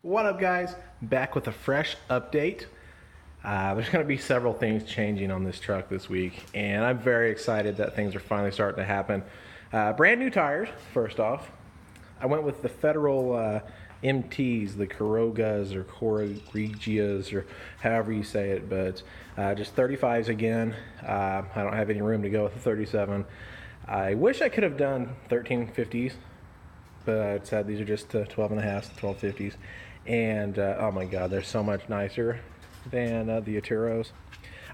What up, guys? Back with a fresh update. There's going to be several things changing on this truck this week, and I'm very excited that things are finally starting to happen. Brand new tires, first off. I went with the Federal MTs, the Corogas or Corrigias, or however you say it, but just 35s again. I don't have any room to go with the 37. I wish I could have done 1350s, but these are just 12 and a half, 1250s. And oh my god, they're so much nicer than the Aturos.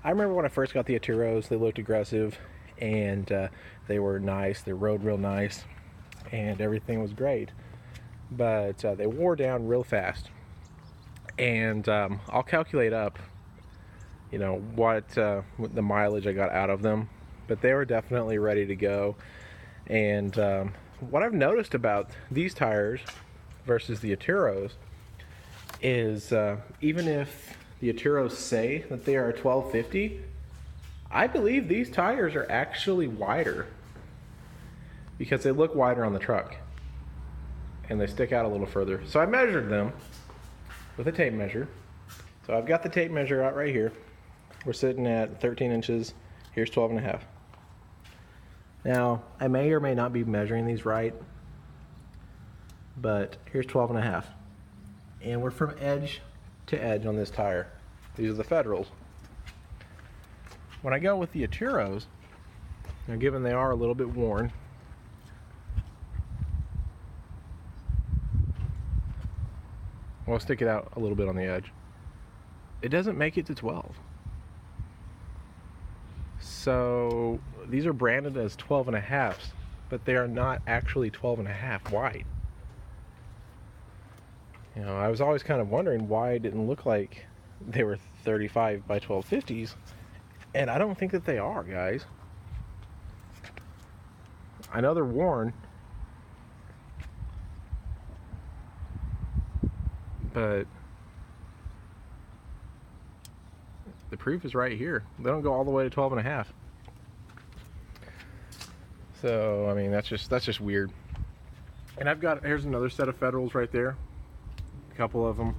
I remember when I first got the Aturos, they looked aggressive, and they were nice. They rode real nice, and everything was great. But they wore down real fast. And I'll calculate up, what the mileage I got out of them. But they were definitely ready to go. And what I've noticed about these tires versus the Aturos is even if the Aturos say that they are a 1250, I believe these tires are actually wider because they look wider on the truck and they stick out a little further. So I measured them with a tape measure. So I've got the tape measure out right here. We're sitting at 13 inches. Here's 12 and a half. Now, I may or may not be measuring these right, but here's 12 and a half. And we're from edge to edge on this tire. These are the Federals. When I go with the Aturos, now given they are a little bit worn, I'll stick it out a little bit on the edge. It doesn't make it to 12. So these are branded as 12 and a halves, but they are not actually 12 and a half wide. I was always kind of wondering why it didn't look like they were 35 by 1250s, and I don't think that they are, guys. I know they're worn, but the proof is right here. They don't go all the way to 12 and a half. So, I mean, that's just weird. And here's another set of Federals right there. A couple of them.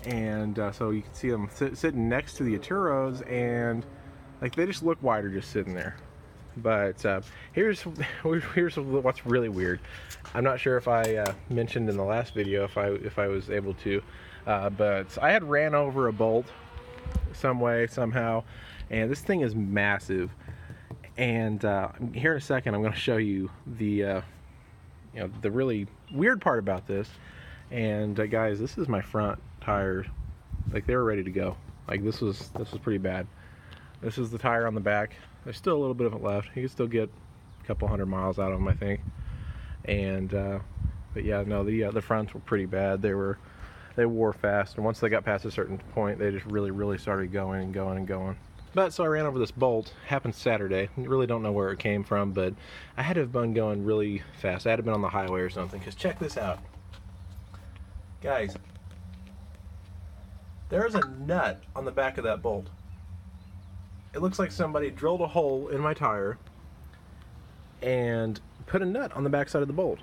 And so you can see them sitting next to the Aturos, and like they just look wider just sitting there. But here's what's really weird. I'm not sure if I mentioned in the last video if I was able to, but I had ran over a bolt some way, somehow, and this thing is massive. And here in a second, I'm going to show you the the really weird part about this. And guys, this is my front tires. Like, they were ready to go. Like, this was pretty bad. This is the tire on the back. There's still a little bit of it left. You can still get a couple hundred miles out of them, I think. And but yeah, no, the fronts were pretty bad. They wore fast, and once they got past a certain point, they just really started going and going and going. But so I ran over this bolt. Happened Saturday. I really don't know where it came from, but I had to have been going really fast. I had to have been on the highway or something, because check this out. Guys, there's a nut on the back of that bolt. It looks like somebody drilled a hole in my tire and put a nut on the back side of the bolt.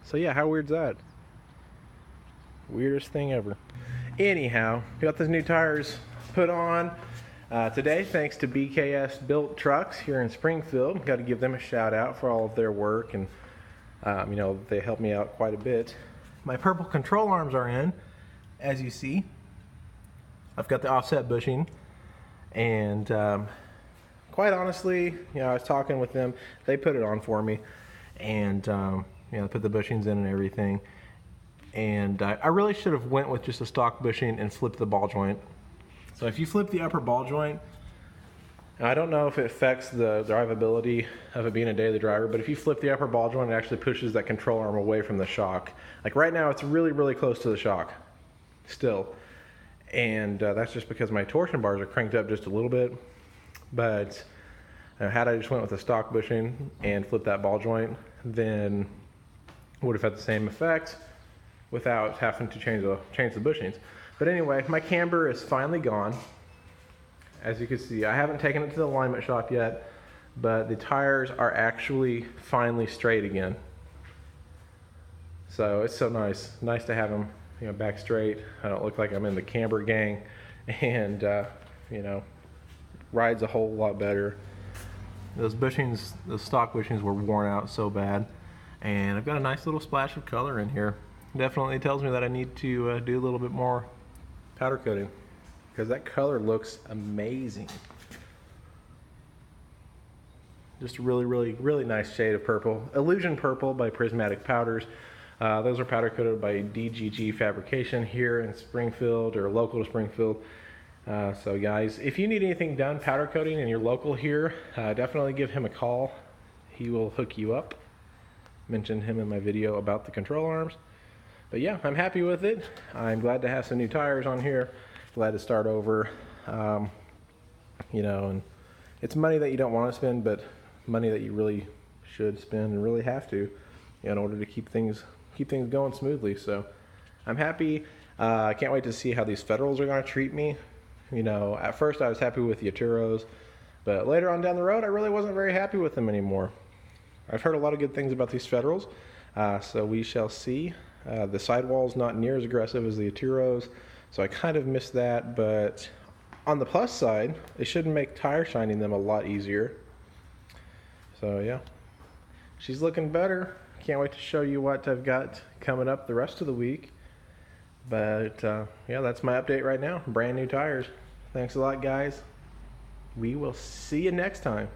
So yeah, how weird's that? Weirdest thing ever. Anyhow, got those new tires put on today thanks to BKS Built Trucks here in Springfield. Got to give them a shout out for all of their work, and they helped me out quite a bit. My purple control arms are in, as you see. I've got the offset bushing, and quite honestly, I was talking with them. They put it on for me, and put the bushings in and everything. And I really should have went with just a stock bushing and flipped the ball joint. So if you flip the upper ball joint, I don't know if it affects the drivability of it being a daily driver, but if you flip the upper ball joint, it actually pushes that control arm away from the shock. Like right now, it's really close to the shock still. And that's just because my torsion bars are cranked up just a little bit. But had I just went with a stock bushing and flipped that ball joint, then it would have had the same effect without having to change the bushings. But anyway, my camber is finally gone. As you can see, I haven't taken it to the alignment shop yet, but the tires are actually finally straight again. So it's so nice to have them, you know, back straight. I don't look like I'm in the camber gang, and you know, rides a whole lot better. Those bushings, the stock bushings were worn out so bad, and I've got a nice little splash of color in here. Definitely tells me that I need to do a little bit more powder coating, because that color looks amazing. Just a really nice shade of purple. Illusion Purple by Prismatic Powders. Those are powder coated by DGG Fabrication here in Springfield, or local to Springfield. So guys, if you need anything done powder coating and you're local here, definitely give him a call. He will hook you up. Mentioned him in my video about the control arms. But yeah, I'm happy with it. I'm glad to have some new tires on here. Glad to start over. You know, and it's money that you don't want to spend, but money that you really should spend and really have to in order to keep things going smoothly. So I'm happy. I can't wait to see how these Federals are going to treat me. You know, at first I was happy with the Aturos, but later on down the road I really wasn't very happy with them anymore. I've heard a lot of good things about these Federals, so we shall see. The sidewall's not near as aggressive as the Aturos, so I kind of missed that, but on the plus side, it should make tire shining them a lot easier. So yeah, she's looking better. Can't wait to show you what I've got coming up the rest of the week. But yeah, that's my update right now. Brand new tires. Thanks a lot, guys. We will see you next time.